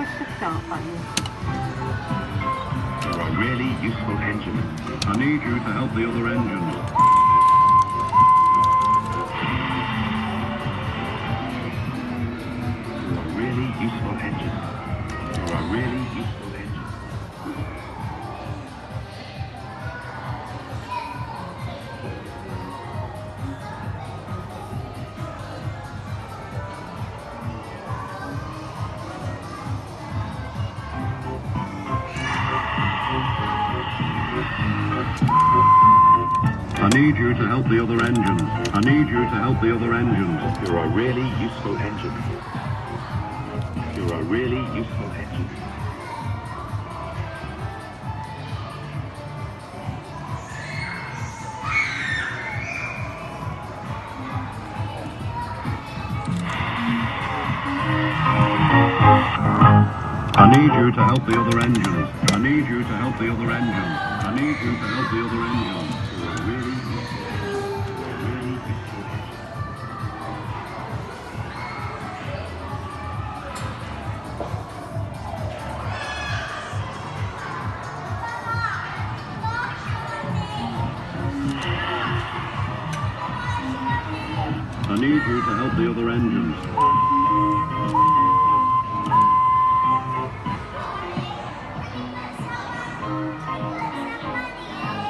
push the start button. You're a really useful engine. I need you to help the other engines. You're a really useful engine. You're a really useful engine. I need you to help the other engines. I need you to help the other engines. You're a really useful engine. You're a really useful engine. I need you to help the other engines. I need you to help the other engines. I need you to help the other engines. You're a really I need you to help the other engines.